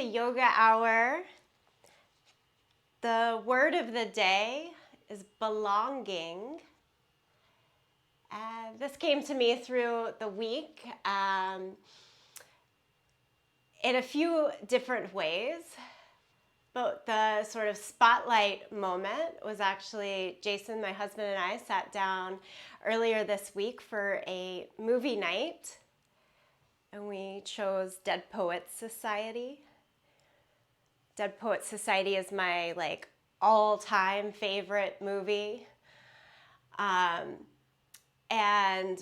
The yoga hour. The word of the day is belonging. This came to me through the week in a few different ways. But the sort of spotlight moment was actually Jason, my husband, and I sat down earlier this week for a movie night, and we chose Dead Poets Society. Dead Poets Society is my all-time favorite movie. And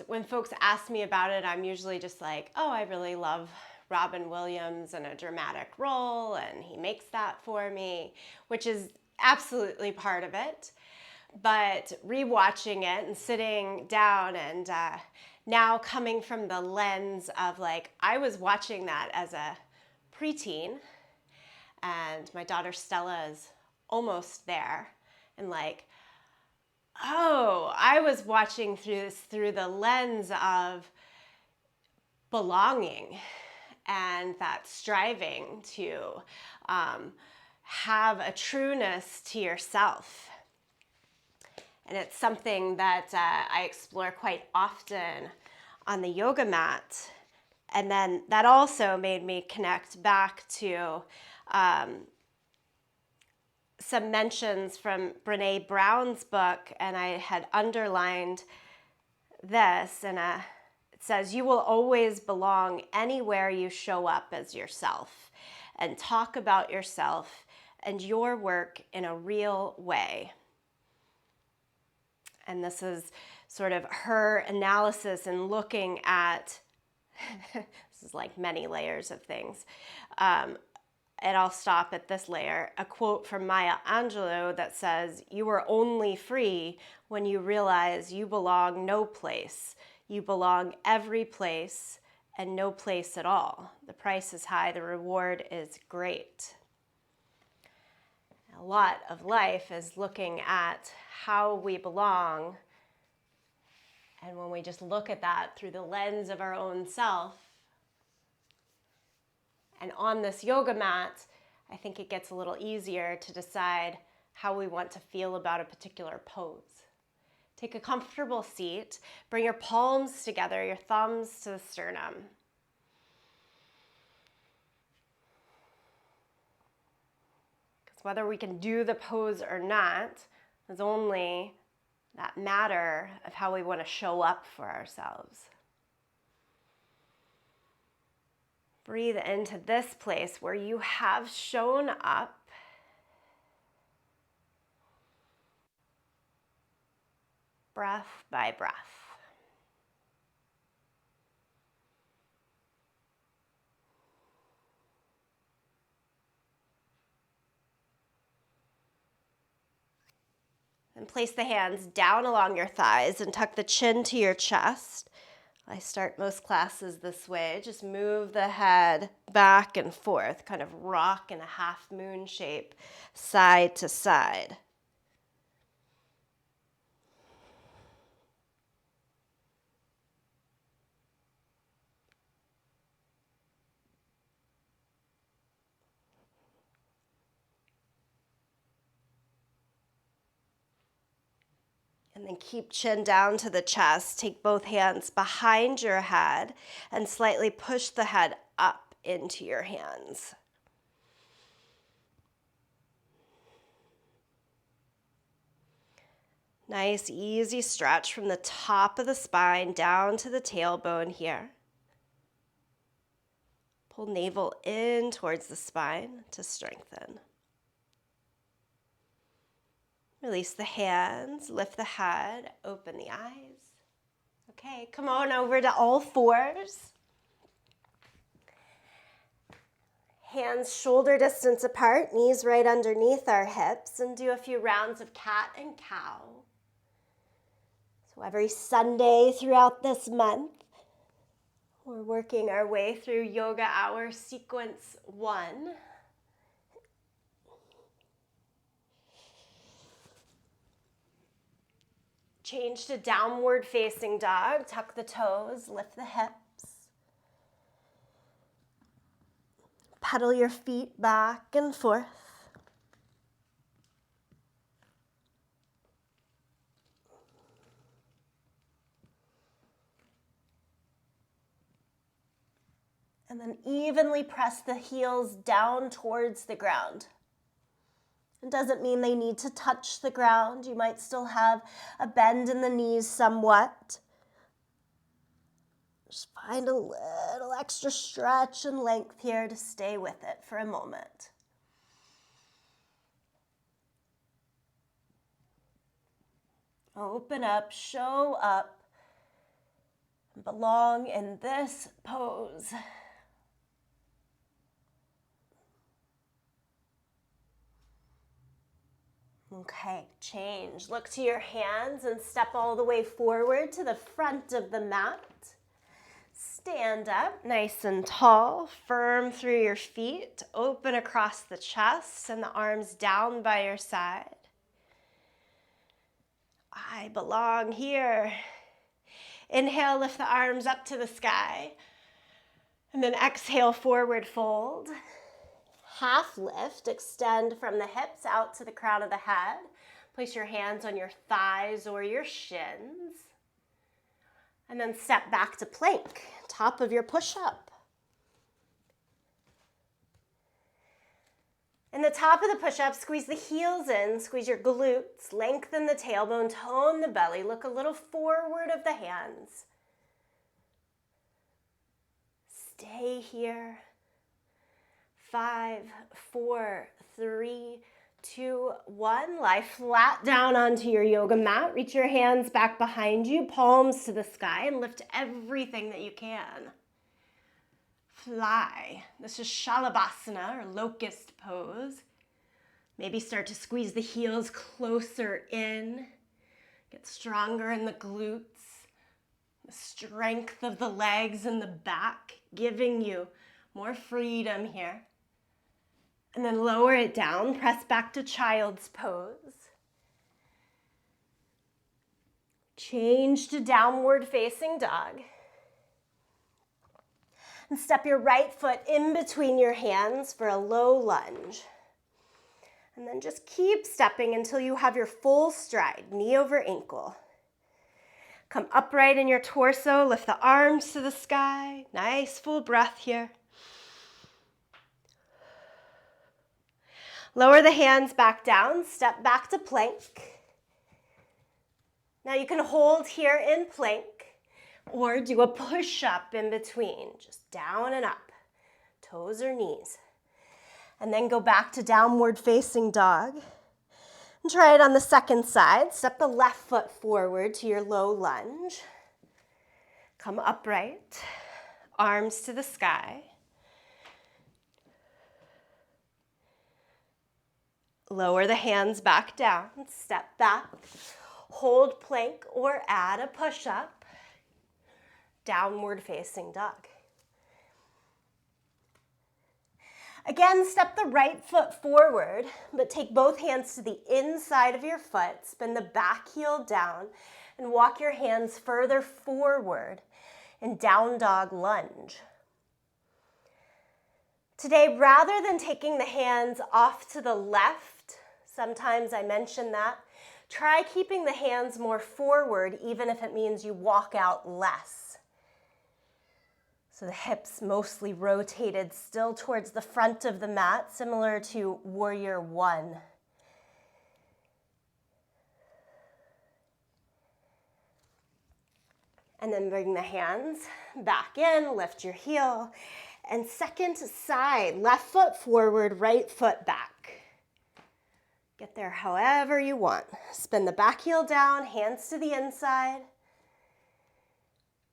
when folks ask me about it, I'm usually just like, oh, I really love Robin Williams in a dramatic role, and he makes that for me, which is absolutely part of it. But rewatching it and sitting down and now coming from the lens of I was watching that as a preteen, and my daughter Stella is almost there, and oh, I was watching this through the lens of belonging and that striving to have a trueness to yourself. And it's something that I explore quite often on the yoga mat. And then that also made me connect back to some mentions from Brene Brown's book, and I had underlined this, and it says, "You will always belong anywhere you show up as yourself and talk about yourself and your work in a real way." And this is sort of her analysis and looking at, this is like many layers of things. And I'll stop at this layer. A quote from Maya Angelou that says, "You are only free when you realize you belong no place. You belong every place and no place at all. The price is high, the reward is great." A lot of life is looking at how we belong. And when we just look at that through the lens of our own self, and on this yoga mat, I think it gets a little easier to decide how we want to feel about a particular pose. Take a comfortable seat, bring your palms together, your thumbs to the sternum. Because whether we can do the pose or not is only that matter of how we want to show up for ourselves. Breathe into this place where you have shown up. Breath by breath. And place the hands down along your thighs and tuck the chin to your chest. I start most classes this way. Just move the head back and forth, kind of rock in a half moon shape, side to side. And then keep chin down to the chest. Take both hands behind your head and slightly push the head up into your hands. Nice, easy stretch from the top of the spine down to the tailbone here. Pull navel in towards the spine to strengthen. Release the hands, lift the head, open the eyes. Okay, come on over to all fours. Hands shoulder distance apart, knees right underneath our hips, and do a few rounds of cat and cow. So every Sunday throughout this month, we're working our way through Yoga Hour Sequence 1. Change to downward facing dog. Tuck the toes, lift the hips. Pedal your feet back and forth. And then evenly press the heels down towards the ground. It doesn't mean they need to touch the ground. You might still have a bend in the knees somewhat. Just find a little extra stretch and length here to stay with it for a moment. Open up, show up, belong in this pose. Okay, change. Look to your hands and step all the way forward to the front of the mat. Stand up nice and tall, firm through your feet, open across the chest and the arms down by your side. I belong here. Inhale, lift the arms up to the sky. And then exhale, forward fold. Half lift, extend from the hips out to the crown of the head. Place your hands on your thighs or your shins. And then step back to plank, top of your push-up. In the top of the push-up, squeeze the heels in, squeeze your glutes, lengthen the tailbone, tone the belly, look a little forward of the hands. Stay here. 5, 4, 3, 2, 1. Lie flat down onto your yoga mat. Reach your hands back behind you, palms to the sky, and lift everything that you can. Fly. This is Shalabhasana, or locust pose. Maybe start to squeeze the heels closer in. Get stronger in the glutes. The strength of the legs and the back, giving you more freedom here. And then lower it down, press back to child's pose. Change to downward facing dog. And step your right foot in between your hands for a low lunge. And then just keep stepping until you have your full stride, knee over ankle. Come upright in your torso, lift the arms to the sky. Nice full breath here. Lower the hands back down, step back to plank. Now you can hold here in plank or do a push-up in between, just down and up, toes or knees. And then go back to downward facing dog. And try it on the second side. Step the left foot forward to your low lunge. Come upright, arms to the sky. Lower the hands back down, step back, hold plank or add a push-up, downward facing dog. Again, step the right foot forward, but take both hands to the inside of your foot, spin the back heel down, and walk your hands further forward in down dog lunge. Today, rather than taking the hands off to the left, sometimes I mention that, try keeping the hands more forward, even if it means you walk out less. So the hips mostly rotated still towards the front of the mat, similar to Warrior One. And then bring the hands back in, lift your heel, and second side, left foot forward, right foot back. Get there however you want. Spin the back heel down, hands to the inside.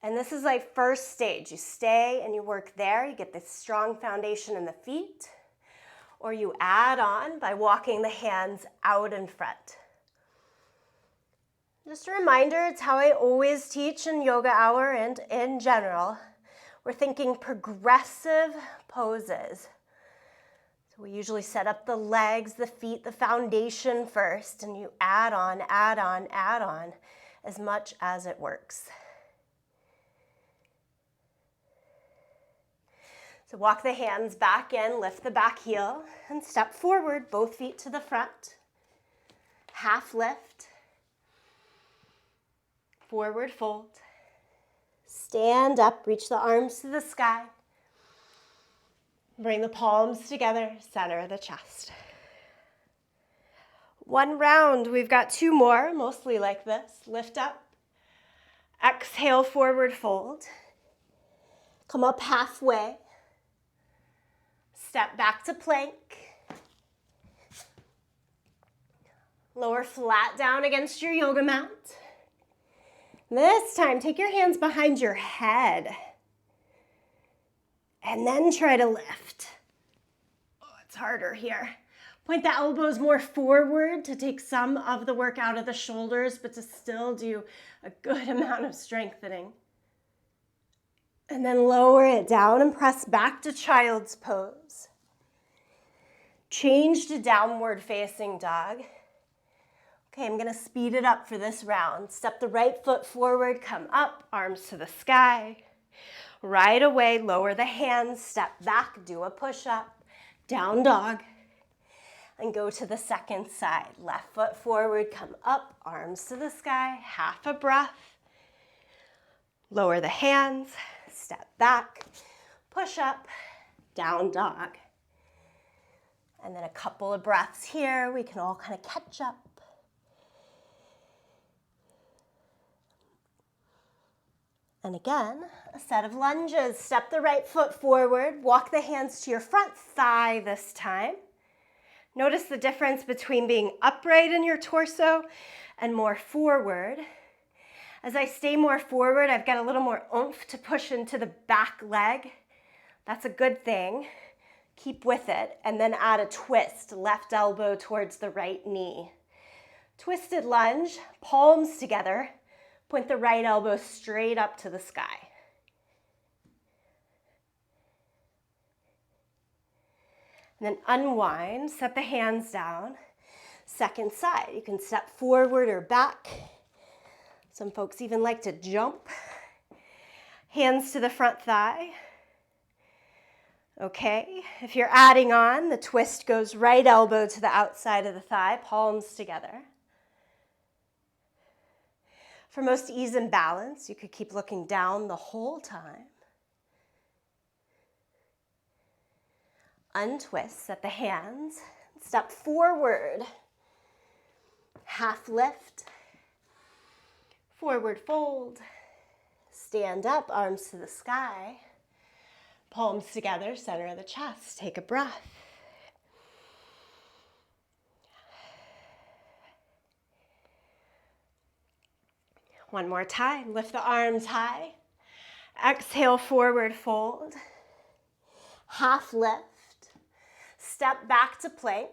And this is like first stage. You stay and you work there. You get this strong foundation in the feet. Or you add on by walking the hands out in front. Just a reminder, it's how I always teach in Yogahour and in general. We're thinking progressive poses. So we usually set up the legs, the feet, the foundation first, and you add on as much as it works. So walk the hands back in, lift the back heel, and step forward, both feet to the front. Half lift. Forward fold. Stand up, reach the arms to the sky. Bring the palms together, center of the chest. One round, we've got two more, mostly like this. Lift up. Exhale, forward fold. Come up halfway. Step back to plank. Lower flat down against your yoga mat. This time, take your hands behind your head. And then try to lift. Oh, it's harder here. Point the elbows more forward to take some of the work out of the shoulders, but to still do a good amount of strengthening. And then lower it down and press back to child's pose. Change to downward facing dog. Okay, I'm gonna speed it up for this round. Step the right foot forward, come up, arms to the sky. Right away, lower the hands, step back, do a push-up, down dog, and go to the second side. Left foot forward, come up, arms to the sky, half a breath. Lower the hands, step back, push up, down dog. And then a couple of breaths here. We can all kind of catch up. And again, a set of lunges. Step the right foot forward, walk the hands to your front thigh this time. Notice the difference between being upright in your torso and more forward. As I stay more forward, I've got a little more oomph to push into the back leg. That's a good thing. Keep with it, and then add a twist, left elbow towards the right knee. Twisted lunge, palms together. Point the right elbow straight up to the sky. And then unwind, set the hands down. Second side, you can step forward or back. Some folks even like to jump. Hands to the front thigh. Okay, if you're adding on, the twist goes right elbow to the outside of the thigh, palms together. For most ease and balance, you could keep looking down the whole time. Untwist, set the hands, step forward. Half lift, forward fold, stand up, arms to the sky, palms together, center of the chest. Take a breath. One more time, lift the arms high. Exhale, forward fold. Half lift. Step back to plank.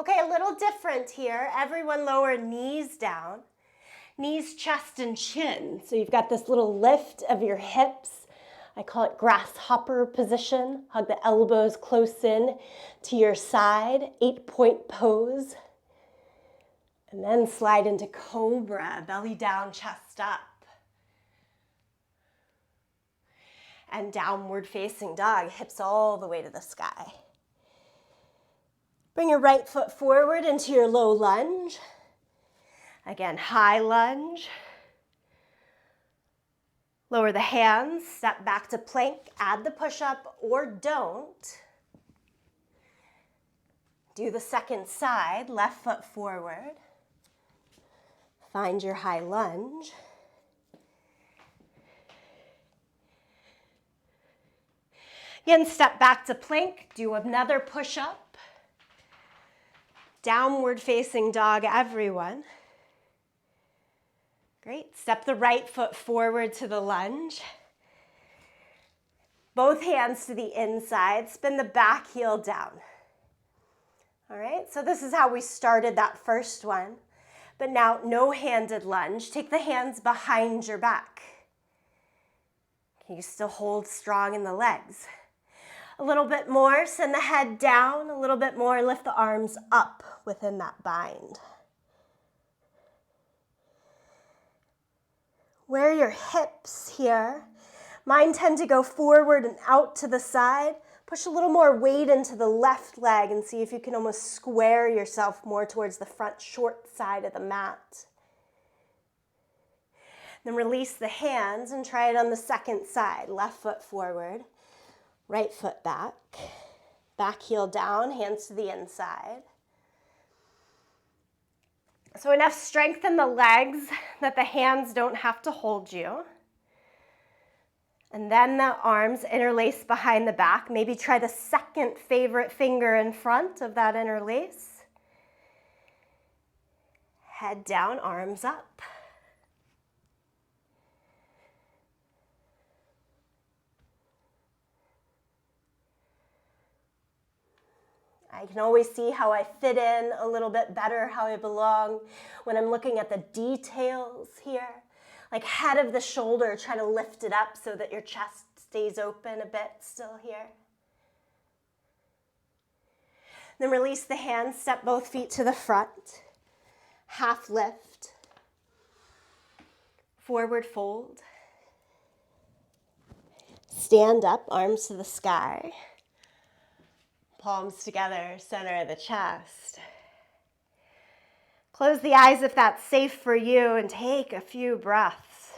Okay, a little different here. Everyone lower knees down. Knees, chest, and chin. So you've got this little lift of your hips. I call it grasshopper position. Hug the elbows close in to your side. 8-point pose. And then slide into cobra, belly down, chest up. And downward facing dog, hips all the way to the sky. Bring your right foot forward into your low lunge. Again, high lunge. Lower the hands, step back to plank, add the push-up or don't. Do the second side, left foot forward. Find your high lunge. Again, step back to plank, do another push-up. Downward facing dog, everyone. Great, step the right foot forward to the lunge. Both hands to the inside, spin the back heel down. All right, so this is how we started that first one. But now, no-handed lunge. Take the hands behind your back. Can you still hold strong in the legs? A little bit more, send the head down. A little bit more, lift the arms up within that bind. Where your hips here, Mine tend to go forward and out to the side. Push a little more weight into the left leg and see if you can almost square yourself more towards the front short side of the mat. Then release the hands and try it on the second side. Left foot forward, right foot back. Back heel down, hands to the inside. So enough strength in the legs that the hands don't have to hold you. And then the arms interlace behind the back. Maybe try the second favorite finger in front of that interlace. Head down, arms up. I can always see how I fit in a little bit better, how I belong when I'm looking at the details here. Like head of the shoulder, try to lift it up so that your chest stays open a bit still here. Then release the hands, step both feet to the front. Half lift. Forward fold. Stand up, arms to the sky. Palms together, center of the chest. Close the eyes if that's safe for you and take a few breaths.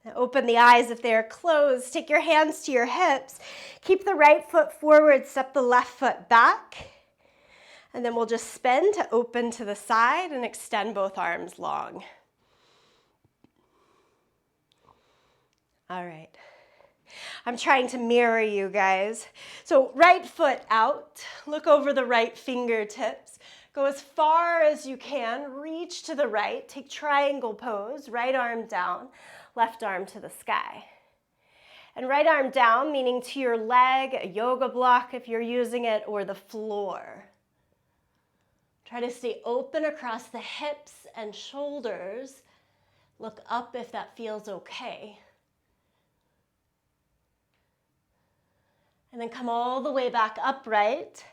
Now open the eyes if they are closed. Take your hands to your hips. Keep the right foot forward, step the left foot back. And then we'll just spin to open to the side and extend both arms long. All right. I'm trying to mirror you guys. So right foot out, look over the right fingertips. Go as far as you can, reach to the right, take triangle pose, right arm down, left arm to the sky. And right arm down, meaning to your leg, a yoga block if you're using it, or the floor. Try to stay open across the hips and shoulders. Look up if that feels okay. And then come all the way back upright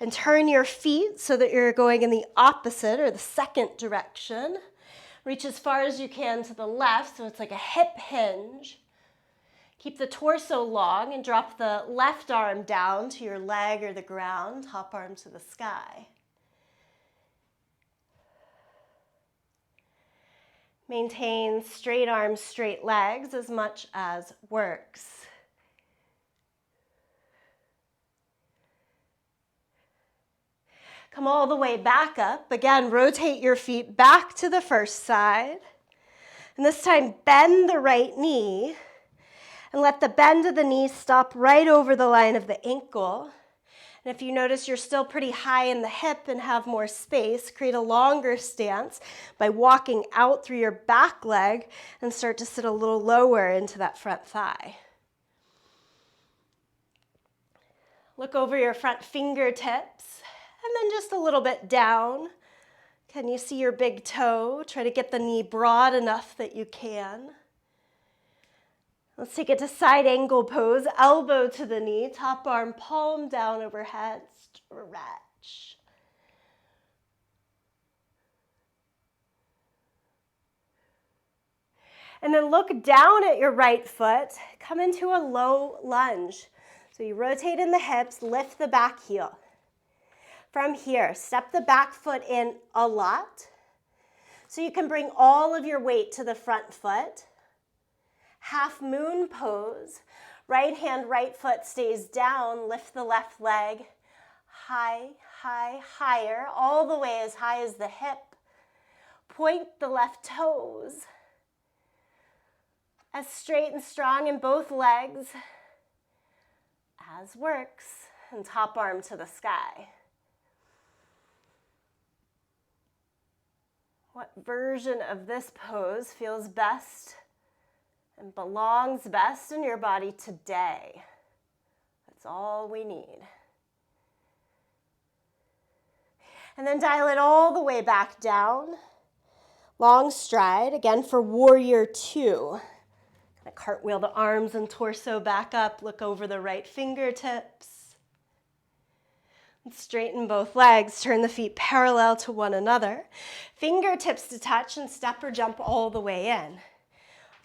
and turn your feet so that you're going in the opposite or the second direction. Reach as far as you can to the left, so it's like a hip hinge. Keep the torso long and drop the left arm down to your leg or the ground, top arm to the sky. Maintain straight arms, straight legs as much as works. Come all the way back up. Again, rotate your feet back to the first side. And this time, bend the right knee. And let the bend of the knee stop right over the line of the ankle. And if you notice you're still pretty high in the hip and have more space, create a longer stance by walking out through your back leg and start to sit a little lower into that front thigh. Look over your front fingertips and then just a little bit down. Can you see your big toe? Try to get the knee broad enough that you can. Let's take it to side angle pose, elbow to the knee, top arm, palm down overhead, stretch. And then look down at your right foot, come into a low lunge. So you rotate in the hips, lift the back heel. From here, step the back foot in a lot. So you can bring all of your weight to the front foot. Half moon pose, right hand, right foot stays down, lift the left leg, high, high, higher, all the way as high as the hip. Point the left toes as straight and strong in both legs as works, and top arm to the sky. What version of this pose feels best and belongs best in your body today? That's all we need. And then dial it all the way back down. Long stride, again for warrior two. cartwheel the arms and torso back up, look over the right fingertips. And straighten both legs, turn the feet parallel to one another. Fingertips to touch and step or jump all the way in.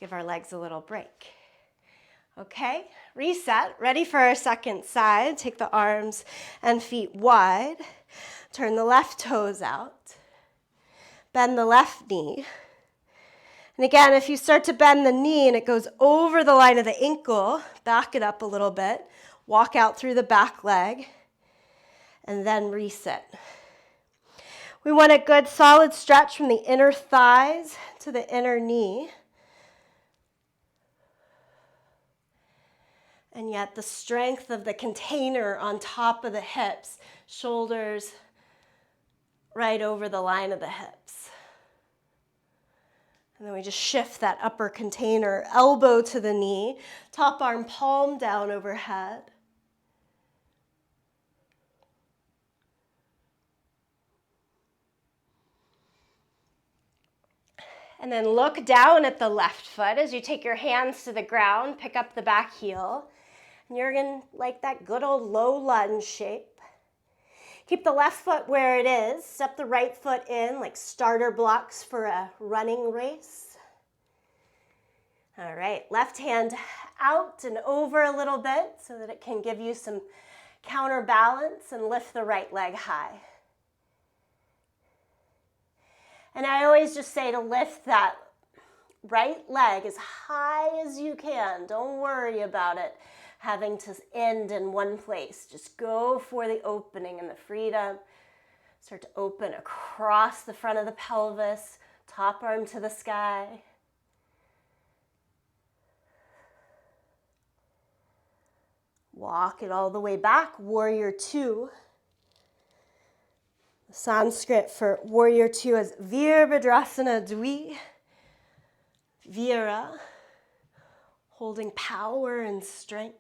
Give our legs a little break. Okay, reset, ready for our second side. Take the arms and feet wide. Turn the left toes out. Bend the left knee. And again, if you start to bend the knee and it goes over the line of the ankle, back it up a little bit. Walk out through the back leg. And then reset. We want a good solid stretch from the inner thighs to the inner knee. And yet the strength of the container on top of the hips, shoulders right over the line of the hips. And then we just shift that upper container, elbow to the knee, top arm palm down overhead. And then look down at the left foot as you take your hands to the ground, pick up the back heel. And you're going to like that good old low lunge shape. Keep the left foot where it is. Step the right foot in like starter blocks for a running race. All right, left hand out and over a little bit so that it can give you some counterbalance and lift the right leg high. And I always just say to lift that right leg as high as you can. Don't worry about it having to end in one place. Just go for the opening and the freedom. Start to open across the front of the pelvis, top arm to the sky. Walk it all the way back, warrior two. The Sanskrit for warrior two is Virabhadrasana Dvi, Vira, holding power and strength.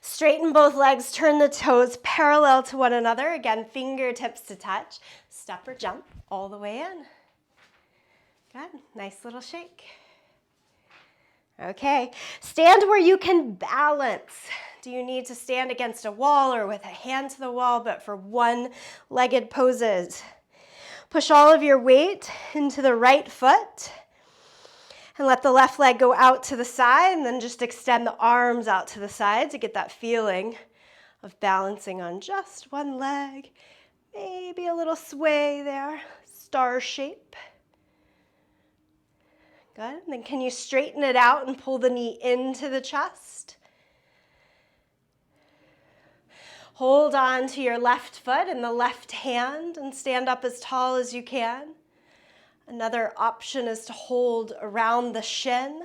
Straighten both legs, turn the toes parallel to one another. Again, fingertips to touch. Step or jump all the way in. Good, nice little shake. Okay, stand where you can balance. Do you need to stand against a wall or with a hand to the wall, but for one-legged poses? Push all of your weight into the right foot and let the left leg go out to the side, and then just extend the arms out to the side to get that feeling of balancing on just one leg. Maybe a little sway there, star shape. Good. Then can you straighten it out and pull the knee into the chest? Hold on to your left foot and the left hand and stand up as tall as you can. Another option is to hold around the shin.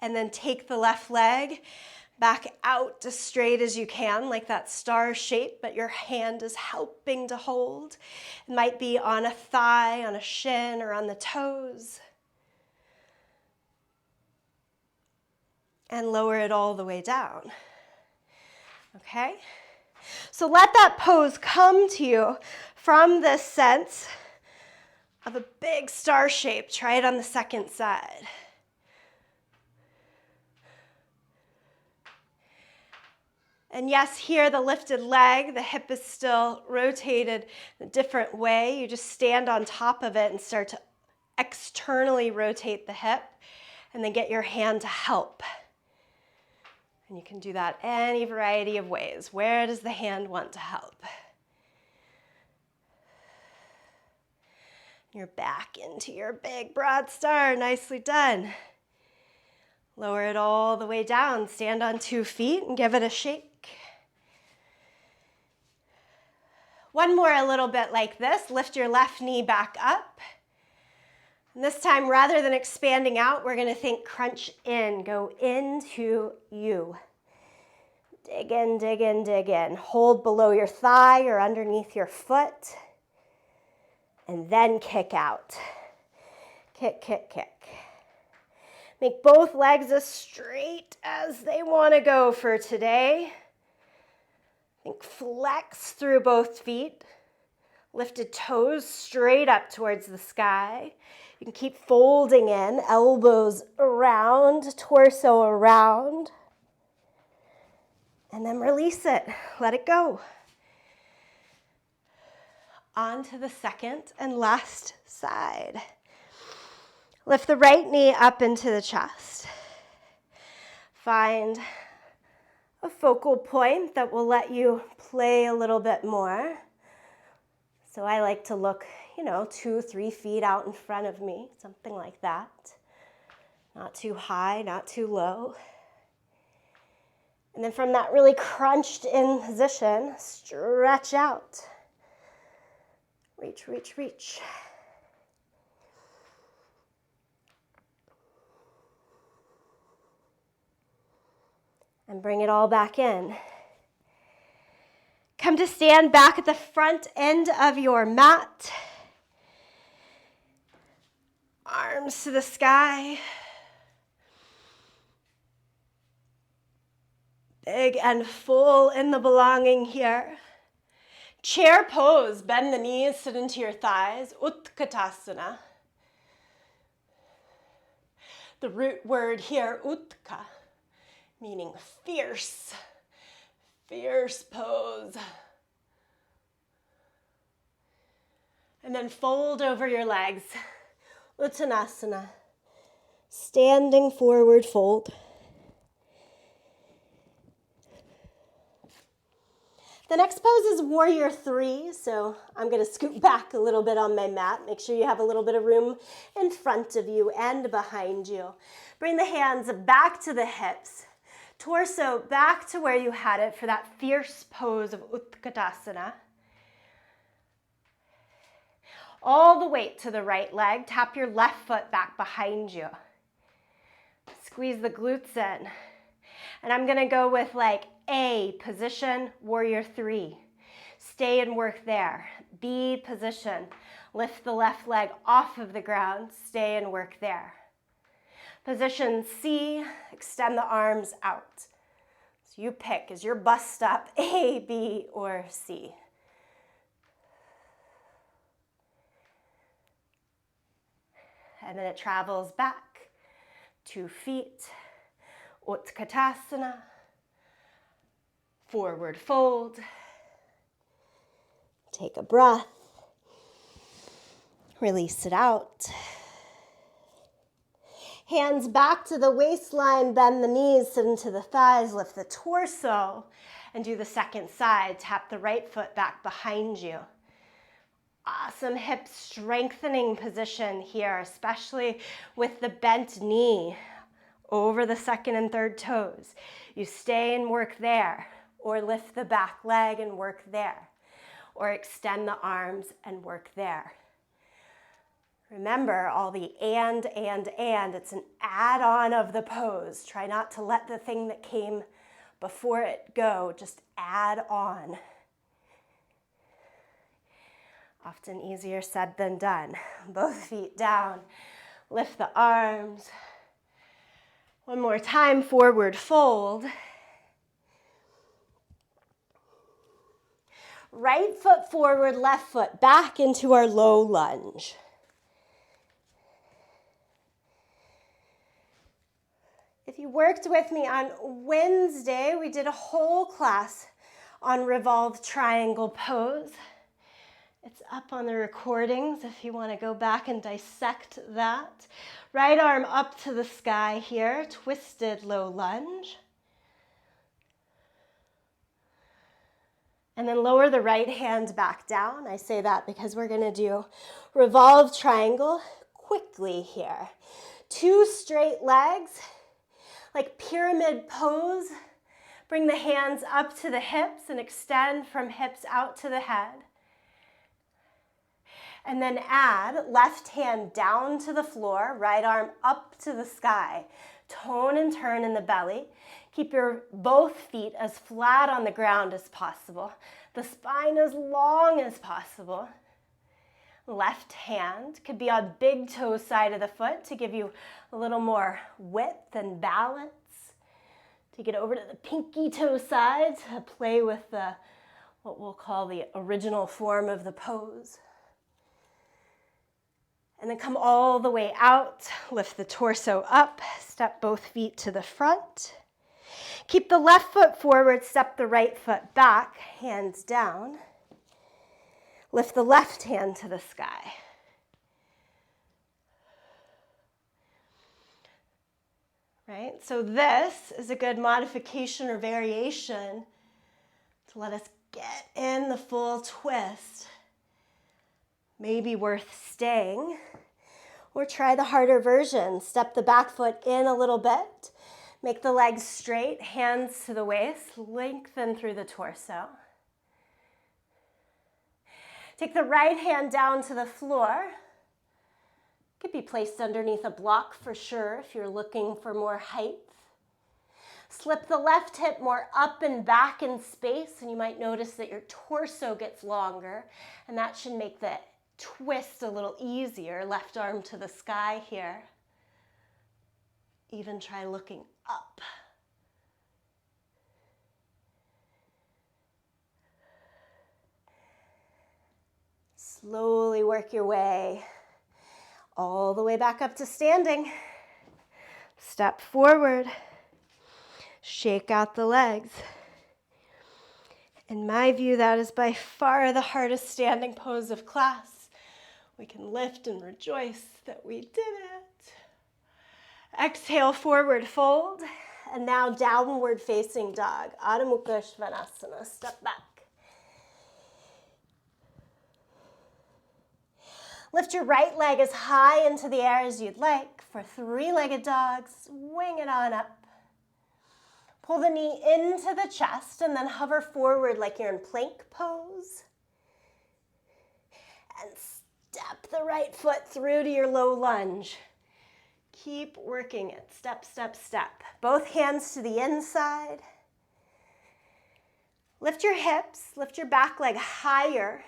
And then take the left leg back out as straight as you can, like that star shape, but your hand is helping to hold. It might be on a thigh, on a shin, or on the toes. And lower it all the way down. Okay? So let that pose come to you from this sense of a big star shape. Try it on the second side. And yes, here the lifted leg, the hip is still rotated a different way. You just stand on top of it and start to externally rotate the hip and then get your hand to help. And you can do that any variety of ways. Where does the hand want to help? You're back into your big broad star. Nicely done. Lower it all the way down. Stand on 2 feet and give it a shake. One more a little bit like this. Lift your left knee back up. And this time, rather than expanding out, we're going to think crunch in. Go into you. Dig in, dig in, dig in. Hold below your thigh or underneath your foot. And then kick out. Kick, kick, kick. Make both legs as straight as they want to go for today. Think flex through both feet. Lifted toes straight up towards the sky. You can keep folding in, elbows around, torso around. And then release it, let it go. On to the second and last side. Lift the right knee up into the chest. Find a focal point that will let you play a little bit more. So I like to look, 2-3 feet out in front of me, something like that. Not too high, not too low. And then from that really crunched in position, stretch out. Reach, reach, reach. And bring it all back in. Come to stand back at the front end of your mat. Arms to the sky. Big and full in the belonging here. Chair pose, bend the knees, sit into your thighs, Utkatasana. The root word here, Utka, meaning fierce, fierce pose. And then fold over your legs, Uttanasana, standing forward fold. The next pose is Warrior 3, so I'm going to scoot back a little bit on my mat. Make sure you have a little bit of room in front of you and behind you. Bring the hands back to the hips, torso back to where you had it for that fierce pose of Utkatasana. All the weight to the right leg. Tap your left foot back behind you. Squeeze the glutes in. And I'm going to go with like A position, Warrior 3. Stay and work there. B position. Lift the left leg off of the ground. Stay and work there. Position C, extend the arms out. So you pick, is your bust up A, B, or C? And then it travels back. 2 feet. Utkatasana, forward fold. Take a breath. Release it out. Hands back to the waistline, bend the knees, sit into the thighs, lift the torso, and do the second side. Tap the right foot back behind you. Awesome hip strengthening position here, especially with the bent knee over the second and third toes. You stay and work there, or lift the back leg and work there, or extend the arms and work there. Remember all the and, it's an add-on of the pose. Try not to let the thing that came before it go, just add on. Often easier said than done. Both feet down, lift the arms. One more time, forward fold. Right foot forward, left foot back into our low lunge. If you worked with me on Wednesday, we did a whole class on revolved triangle pose. It's up on the recordings if you want to go back and dissect that. Right arm up to the sky here, twisted low lunge. And then lower the right hand back down. I say that because we're going to do revolved triangle quickly here. 2 straight legs, like pyramid pose. Bring the hands up to the hips and extend from hips out to the head. And then add left hand down to the floor, right arm up to the sky. Tone and turn in the belly. Keep your both feet as flat on the ground as possible. The spine as long as possible. Left hand could be on big toe side of the foot to give you a little more width and balance. Take it over to the pinky toe side to play with the what we'll call the original form of the pose. And then come all the way out, lift the torso up, step both feet to the front. Keep the left foot forward, step the right foot back, hands down. Lift the left hand to the sky. Right? So this is a good modification or variation to let us get in the full twist. Maybe worth staying, or try the harder version. Step the back foot in a little bit, make the legs straight, hands to the waist, lengthen through the torso. Take the right hand down to the floor. Could be placed underneath a block for sure if you're looking for more height. Slip the left hip more up and back in space, and you might notice that your torso gets longer, and that should make the twist a little easier. Left arm to the sky here. Even try looking up. Slowly work your way all the way back up to standing. Step forward. Shake out the legs. In my view, that is by far the hardest standing pose of class. We can lift and rejoice that we did it. Exhale, forward fold, and now downward facing dog. Adho Mukha Svanasana, step back. Lift your right leg as high into the air as you'd like. For three-legged dog, swing it on up. Pull the knee into the chest and then hover forward like you're in plank pose. And step the right foot through to your low lunge. Keep working it, step, step, step. Both hands to the inside. Lift your hips, lift your back leg higher.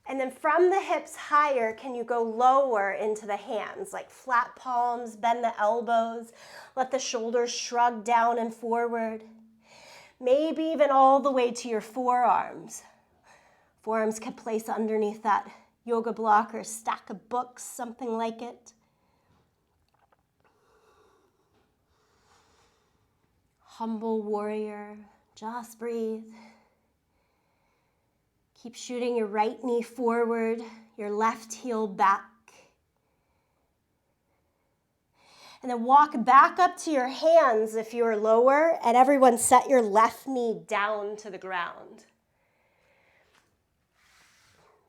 And then from the hips higher, can you go lower into the hands, like flat palms, bend the elbows, let the shoulders shrug down and forward. Maybe even all the way to your forearms. Forearms can place underneath that yoga block or stack of books, something like it. Humble warrior, just breathe. Keep shooting your right knee forward, your left heel back. And then walk back up to your hands if you're lower, and everyone set your left knee down to the ground.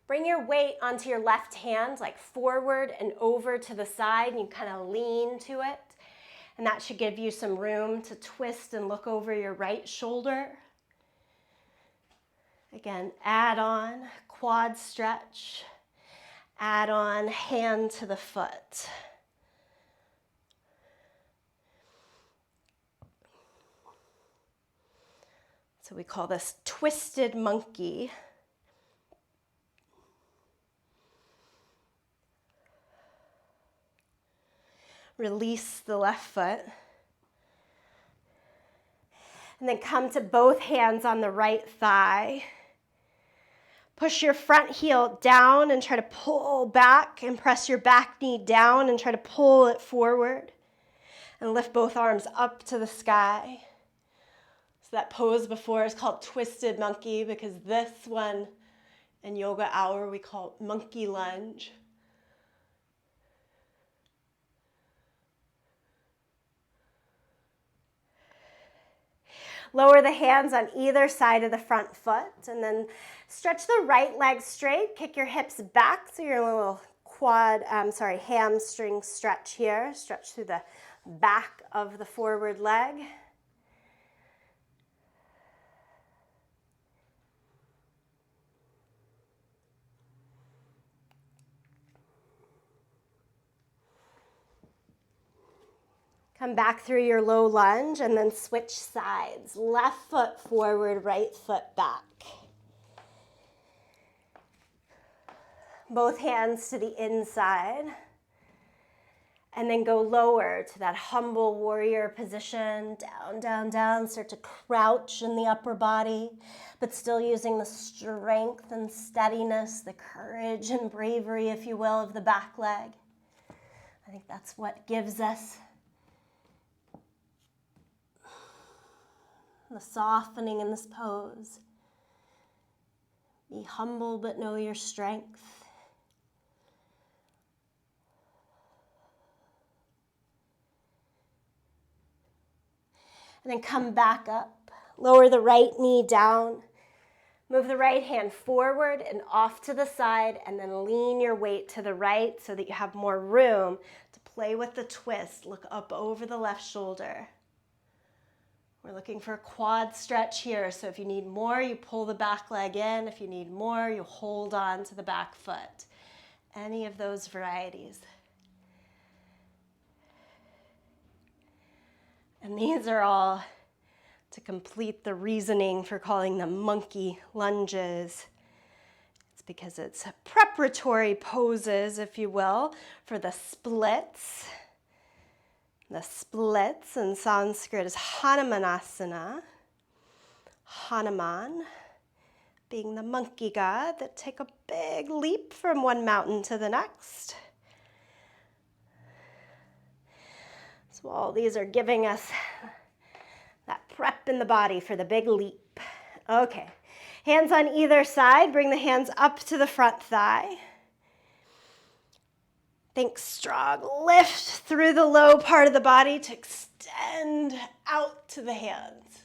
Bring your weight onto your left hand, like forward and over to the side, and you kind of lean to it. And that should give you some room to twist and look over your right shoulder. Again, add on quad stretch, add on hand to the foot. So we call this twisted monkey. Release the left foot. And then come to both hands on the right thigh. Push your front heel down and try to pull back, and press your back knee down and try to pull it forward. And lift both arms up to the sky. So that pose before is called twisted monkey, because this one in Yogahour we call monkey lunge. Lower the hands on either side of the front foot, and then stretch the right leg straight. Kick your hips back, so your little hamstring stretch here. Stretch through the back of the forward leg. Come back through your low lunge and then switch sides. Left foot forward, right foot back. Both hands to the inside. And then go lower to that humble warrior position, down, down, down. Start to crouch in the upper body, but still using the strength and steadiness, the courage and bravery, if you will, of the back leg. I think that's what gives us the softening in this pose. Be humble, but know your strength. And then come back up. Lower the right knee down. Move the right hand forward and off to the side, and then lean your weight to the right so that you have more room to play with the twist. Look up over the left shoulder. We're looking for a quad stretch here, so if you need more, you pull the back leg in. If you need more, you hold on to the back foot. Any of those varieties. And these are all to complete the reasoning for calling them monkey lunges. It's because it's preparatory poses, if you will, for the splits. The splits in Sanskrit is Hanumanasana. Hanuman being the monkey god that take a big leap from one mountain to the next. So all these are giving us that prep in the body for the big leap. Okay, hands on either side. Bring the hands up to the front thigh. Think strong. Lift through the low part of the body to extend out to the hands.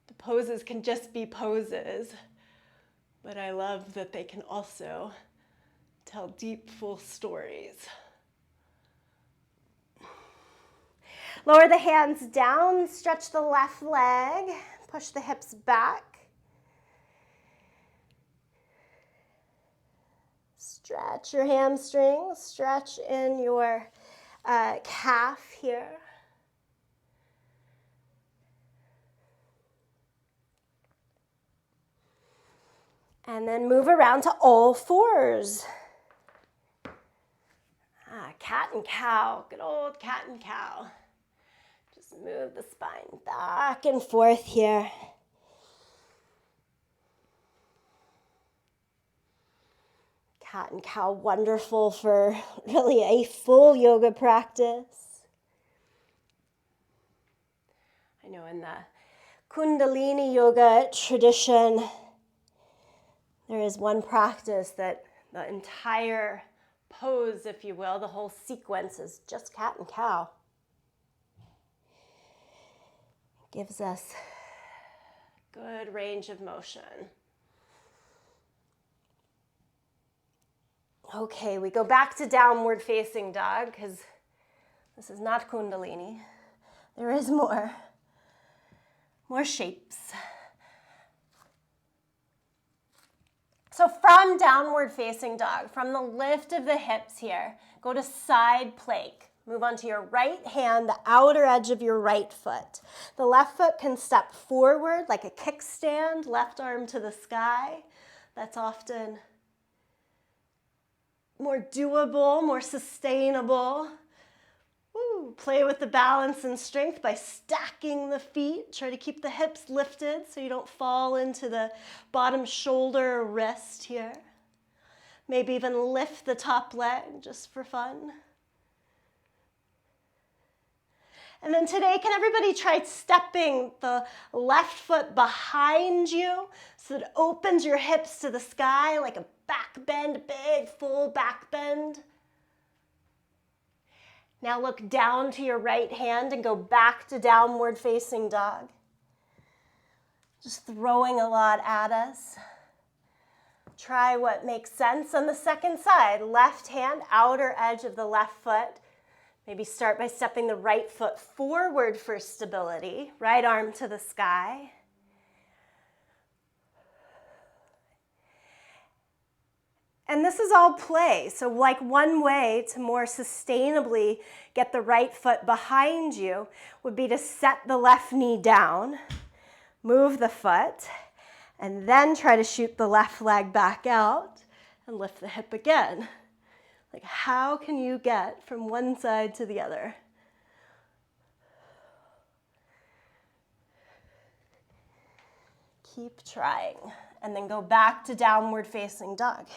The poses can just be poses, but I love that they can also tell deep, full stories. Lower the hands down, stretch the left leg, push the hips back. Stretch your hamstrings, stretch in your calf here. And then move around to all fours. Cat and cow, good old cat and cow. Just move the spine back and forth here. Cat and cow, wonderful for really a full yoga practice. I know in the Kundalini yoga tradition, there is one practice that the entire pose, if you will, the whole sequence is just cat and cow. Gives us good range of motion. Okay, we go back to downward facing dog because this is not Kundalini. There is more shapes. So from downward facing dog, from the lift of the hips here, go to side plank. Move onto your right hand, the outer edge of your right foot. The left foot can step forward like a kickstand, left arm to the sky. That's often more doable, more sustainable. Woo. Play with the balance and strength by stacking the feet. Try to keep the hips lifted so you don't fall into the bottom shoulder or wrist here. Maybe even lift the top leg just for fun. And then today, can everybody try stepping the left foot behind you so that it opens your hips to the sky like a back bend, big full back bend. Now look down to your right hand and go back to downward facing dog. Just throwing a lot at us. Try what makes sense on the second side. Left hand, outer edge of the left foot. Maybe start by stepping the right foot forward for stability. Right arm to the sky. And this is all play. So like one way to more sustainably get the right foot behind you would be to set the left knee down, move the foot, And then try to shoot the left leg back out and lift the hip again. Like, how can you get from one side to the other? Keep trying. And then go back to downward facing dog.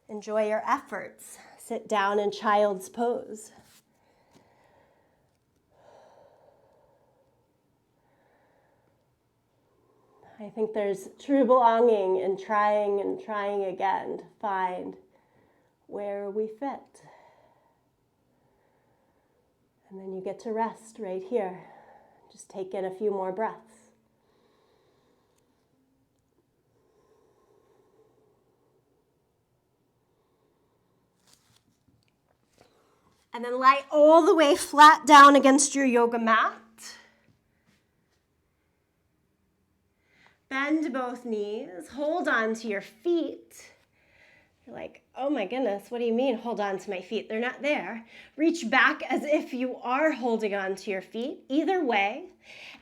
Enjoy your efforts. Sit down in child's pose. I think there's true belonging in trying and trying again to find where we fit. And then you get to rest right here. Just take in a few more breaths. And then lie all the way flat down against your yoga mat. Bend both knees, hold on to your feet. You're like, oh my goodness, what do you mean hold on to my feet? They're not there. Reach back as if you are holding on to your feet, either way,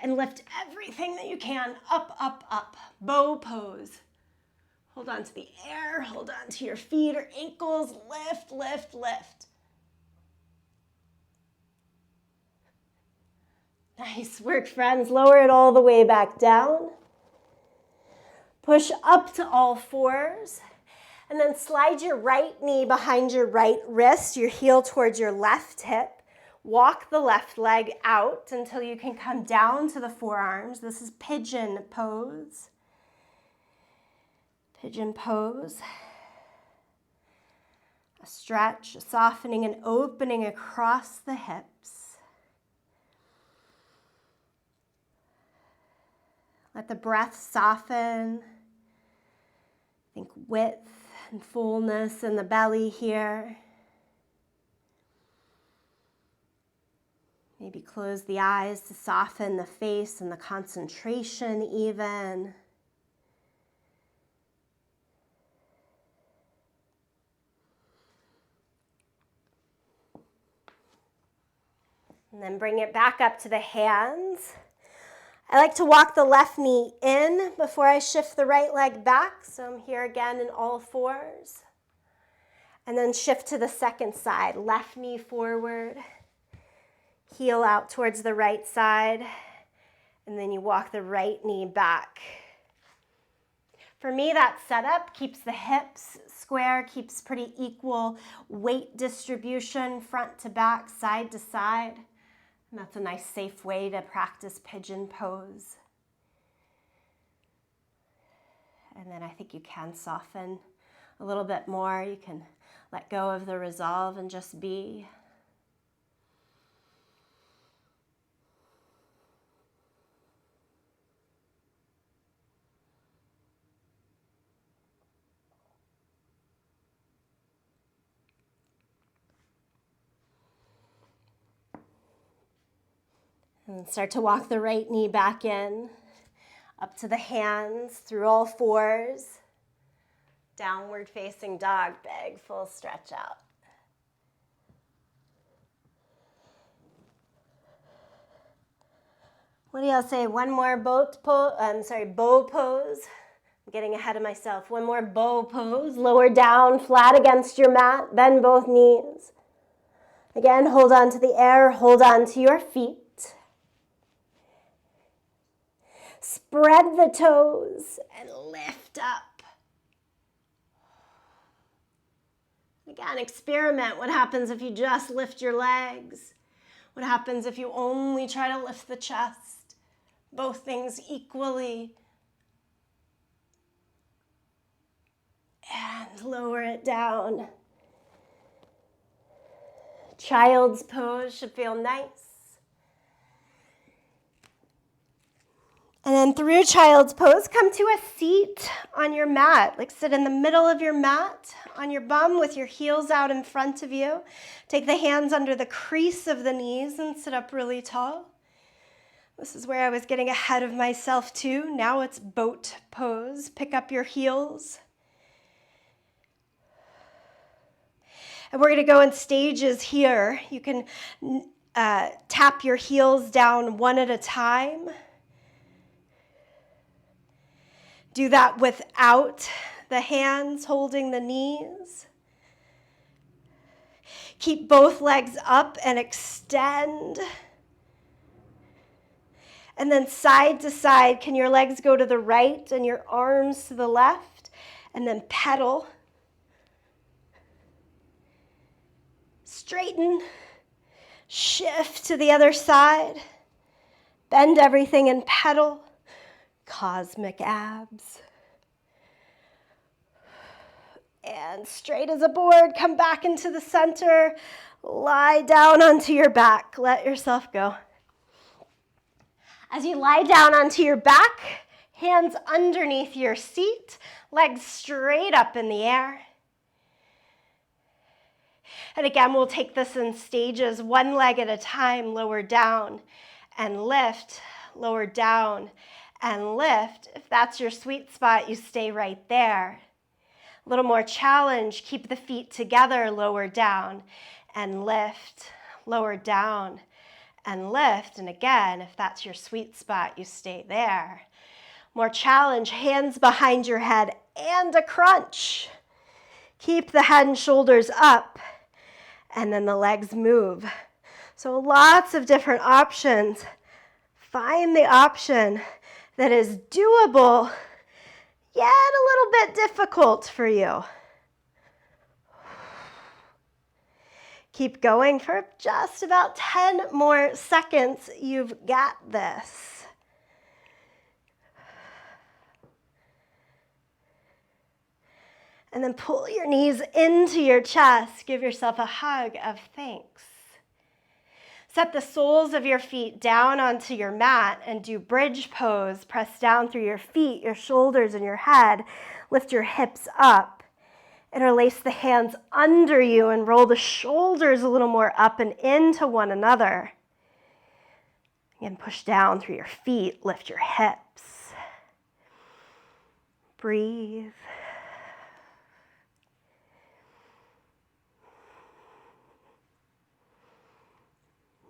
and lift everything that you can up, up, up. Bow pose. Hold on to the air, hold on to your feet or ankles, lift, lift, lift. Nice work, friends. Lower it all the way back down. Push up to all fours, and then slide your right knee behind your right wrist, your heel towards your left hip. Walk the left leg out until you can come down to the forearms. This is pigeon pose. Pigeon pose. A stretch, a softening and opening across the hips. Let the breath soften. Think width and fullness in the belly here. Maybe close the eyes to soften the face and the concentration even. And then bring it back up to the hands. I like to walk the left knee in before I shift the right leg back. So I'm here again in all fours. And then shift to the second side. Left knee forward. Heel out towards the right side. And then you walk the right knee back. For me, that setup keeps the hips square, keeps pretty equal weight distribution, front to back, side to side. And that's a nice, safe way to practice pigeon pose. And then I think you can soften a little bit more. You can let go of the resolve and just be. And start to walk the right knee back in, up to the hands, through all fours. Downward facing dog, big full stretch out. What do y'all say? One more bow pose. I'm getting ahead of myself. One more bow pose. Lower down, flat against your mat. Bend both knees. Again, hold on to the air. Hold on to your feet. Spread the toes and lift up. Again, experiment. What happens if you just lift your legs? What happens if you only try to lift the chest? Both things equally. And lower it down. Child's pose should feel nice. And then through child's pose, come to a seat on your mat. Like sit in the middle of your mat on your bum with your heels out in front of you. Take the hands under the crease of the knees and sit up really tall. This is where I was getting ahead of myself too. Now it's boat pose. Pick up your heels. And we're going to go in stages here. You can tap your heels down one at a time. Do that without the hands holding the knees. Keep both legs up and extend. And then side to side, can your legs go to the right and your arms to the left? And then pedal. Straighten. Shift to the other side. Bend everything and pedal. Cosmic abs. And straight as a board, come back into the center. Lie down onto your back. Let yourself go. As you lie down onto your back, hands underneath your seat, legs straight up in the air. And again, we'll take this in stages, one leg at a time, lower down and lift, lower down and lift. If that's your sweet spot, you stay right there. A little more challenge, keep the feet together, lower down and lift, lower down and lift. And again, if that's your sweet spot, you stay there. More challenge, hands behind your head and a crunch. Keep the head and shoulders up and then the legs move. So lots of different options. Find the option that is doable, yet a little bit difficult for you. Keep going for just about 10 more seconds. You've got this. And then pull your knees into your chest. Give yourself a hug of thanks. Set the soles of your feet down onto your mat and do bridge pose. Press down through your feet, your shoulders, and your head. Lift your hips up. Interlace the hands under you and roll the shoulders a little more up and into one another. Again, push down through your feet. Lift your hips. Breathe.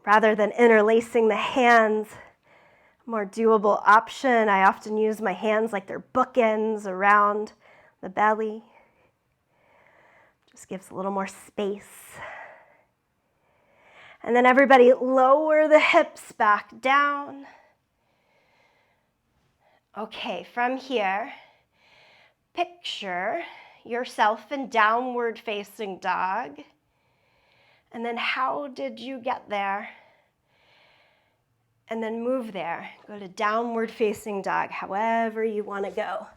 Rather than interlacing the hands, a more doable option, I often use my hands like they're bookends around the belly. Just gives a little more space. And then everybody lower the hips back down. Okay, from here, picture yourself in downward facing dog. And then how did you get there? And then move there. Go to downward facing dog, however you want to go.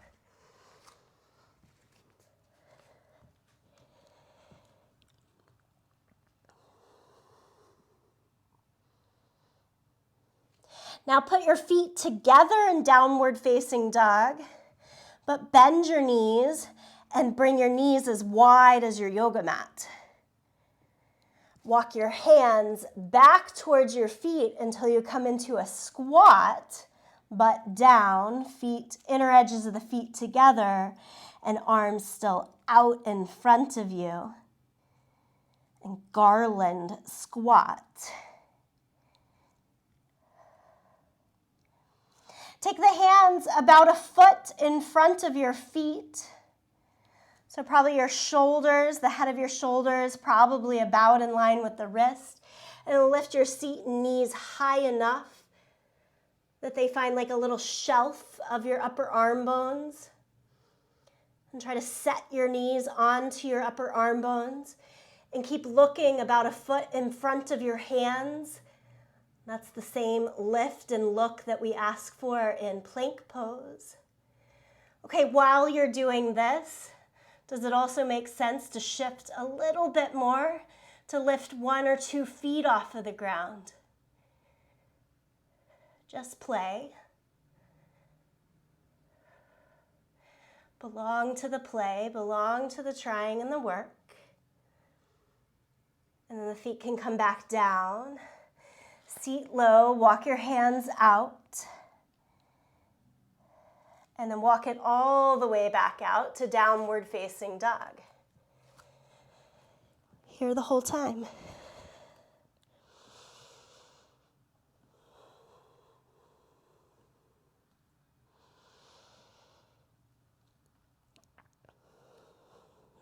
Now put your feet together in downward facing dog, but bend your knees and bring your knees as wide as your yoga mat. Walk your hands back towards your feet until you come into a squat, butt down, feet, inner edges of the feet together, and arms still out in front of you. And garland squat. Take the hands about a foot in front of your feet. So probably your shoulders, the head of your shoulders, probably about in line with the wrist. And lift your seat and knees high enough that they find like a little shelf of your upper arm bones. And try to set your knees onto your upper arm bones. And keep looking about a foot in front of your hands. That's the same lift and look that we ask for in plank pose. Okay, while you're doing this, does it also make sense to shift a little bit more to lift 1 or 2 feet off of the ground? Just play. Belong to the play, belong to the trying and the work. And then the feet can come back down. Seat low, walk your hands out. And then walk it all the way back out to downward facing dog. Here the whole time.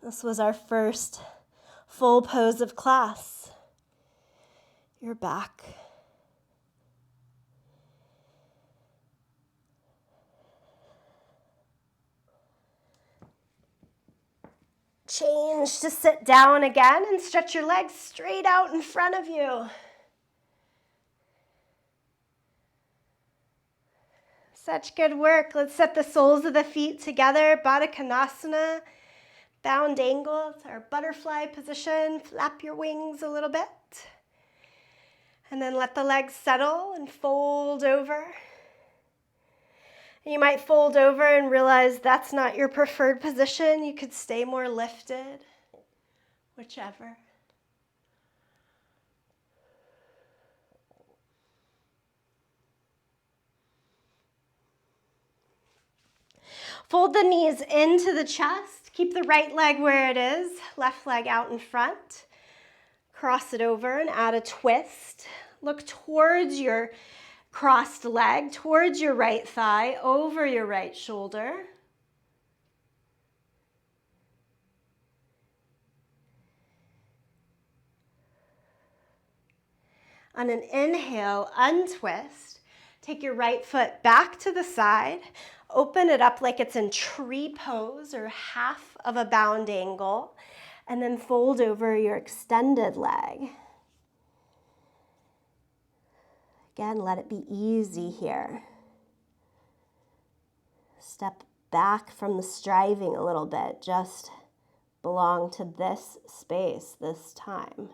This was our first full pose of class. You're back. Change to sit down again and stretch your legs straight out in front of you. Such good work. Let's set the soles of the feet together. Baddha Konasana, bound angle. It's our butterfly position. Flap your wings a little bit. And then let the legs settle and fold over. You might fold over and realize that's not your preferred position. You could stay more lifted, whichever. Fold the knees into the chest. Keep the right leg where it is, left leg out in front. Cross it over and add a twist. Look towards your crossed leg, towards your right thigh, over your right shoulder. On an inhale, untwist. Take your right foot back to the side. Open it up like it's in tree pose or half of a bound angle. And then fold over your extended leg. Again, let it be easy here. Step back from the striving a little bit. Just belong to this space, this time.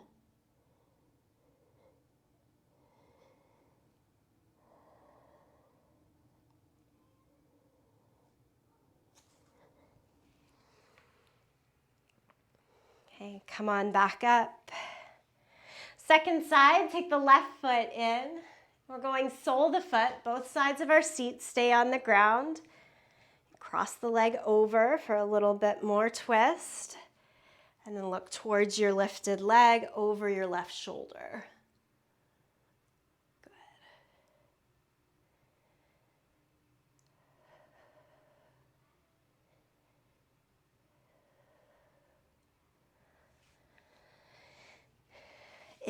Okay, come on back up. Second side, take the left foot in. We're going sole to foot. Both sides of our seat stay on the ground. Cross the leg over for a little bit more twist. And then look towards your lifted leg, over your left shoulder. Good.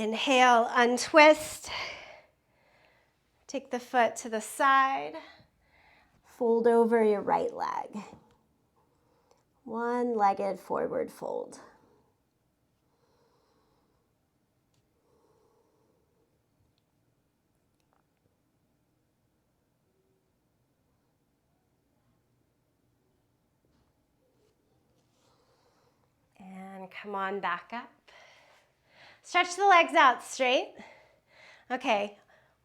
Inhale, untwist. Take the foot to the side. Fold over your right leg. One-legged forward fold. And come on back up. Stretch the legs out straight. Okay,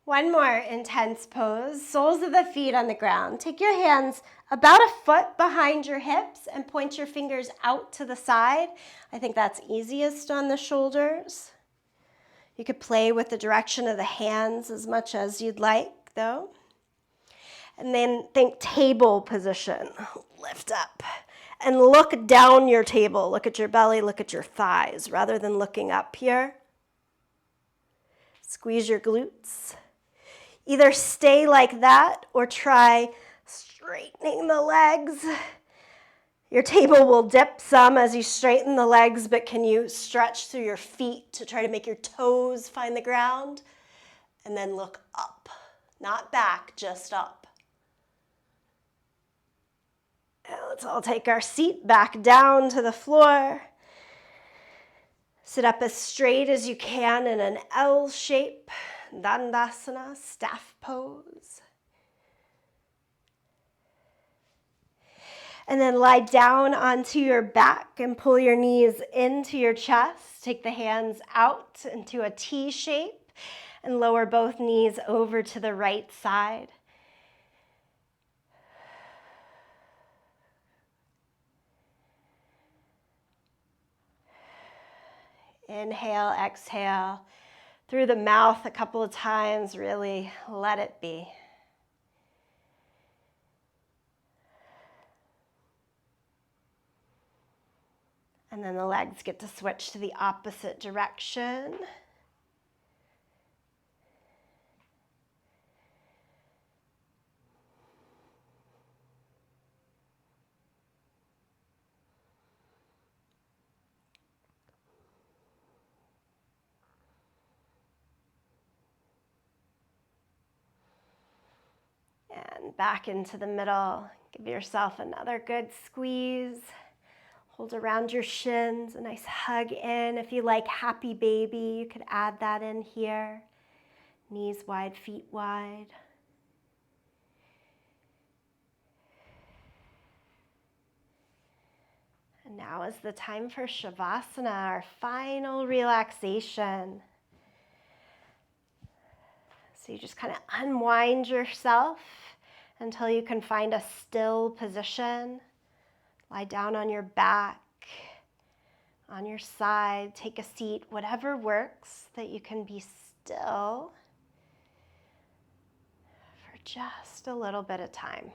one more intense pose. Soles of the feet on the ground. Take your hands about a foot behind your hips and point your fingers out to the side. I think that's easiest on the shoulders. You could play with the direction of the hands as much as you'd like, though. And then think table position. Lift up and look down your table. Look at your belly, look at your thighs rather than looking up here. Squeeze your glutes. Either stay like that or try straightening the legs. Your table will dip some as you straighten the legs, but can you stretch through your feet to try to make your toes find the ground? And then look up, not back, just up. And let's all take our seat back down to the floor. Sit up as straight as you can in an L shape, Dandasana, staff pose. And then lie down onto your back and pull your knees into your chest. Take the hands out into a T shape and lower both knees over to the right side. Inhale, exhale. Through the mouth a couple of times, really let it be. And then the legs get to switch to the opposite direction. And back into the middle. Give yourself another good squeeze. Hold around your shins, a nice hug in. If you like happy baby, you could add that in here. Knees wide, feet wide. And now is the time for Shavasana, our final relaxation. So you just kind of unwind yourself until you can find a still position. Lie down on your back, on your side, take a seat, whatever works, that you can be still for just a little bit of time.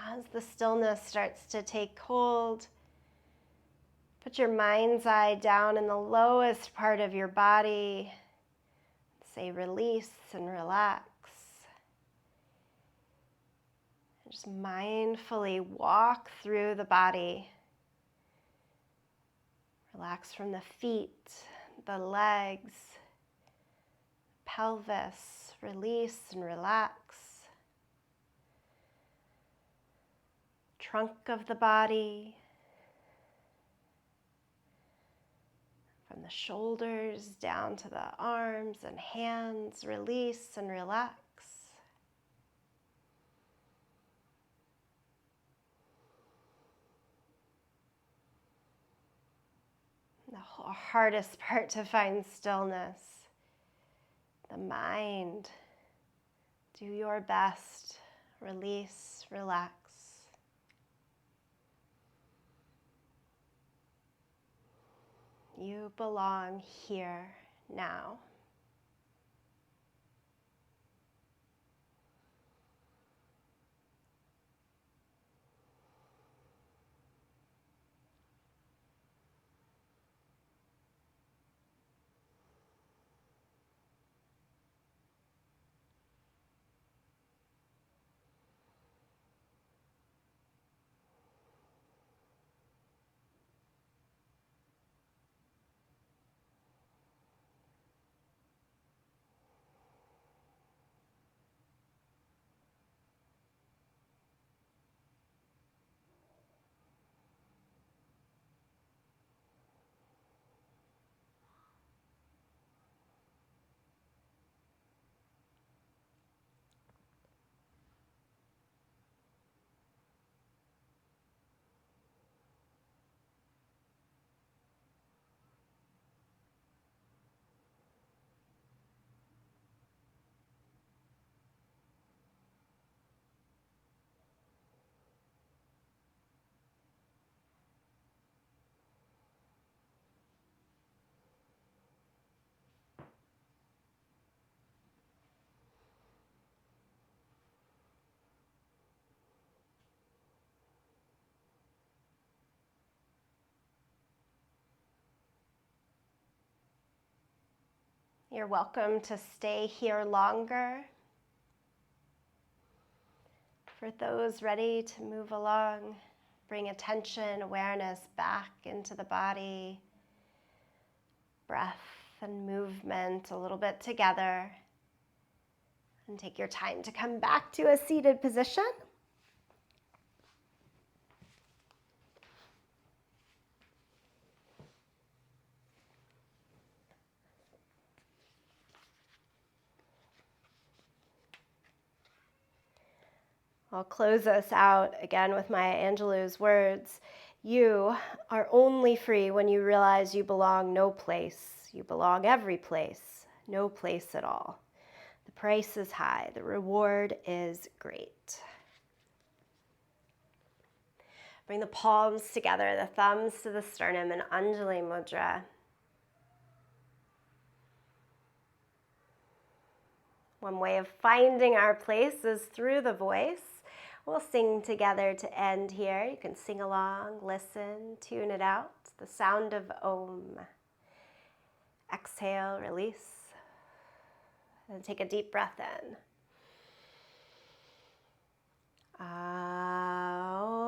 As the stillness starts to take hold, put your mind's eye down in the lowest part of your body. Say release and relax. And just mindfully walk through the body. Relax from the feet, the legs, pelvis. Release and relax. Trunk of the body. From the shoulders down to the arms and hands, release and relax. The hardest part to find stillness, the mind. Do your best. Release, relax. You belong here now. You're welcome to stay here longer. For those ready to move along, bring attention, awareness back into the body. Breath and movement a little bit together. And take your time to come back to a seated position. I'll close us out again with Maya Angelou's words. You are only free when you realize you belong no place. You belong every place, no place at all. The price is high. The reward is great. Bring the palms together, the thumbs to the sternum in Anjali Mudra. One way of finding our place is through the voice. We'll sing together to end here. You can sing along, listen, tune it out. The sound of Om. Exhale, release. And take a deep breath in. Om.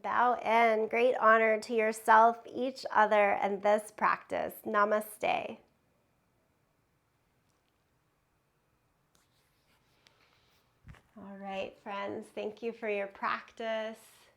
Bow in. Great honor to yourself, each other, and this practice. Namaste. All right, friends, thank you for your practice.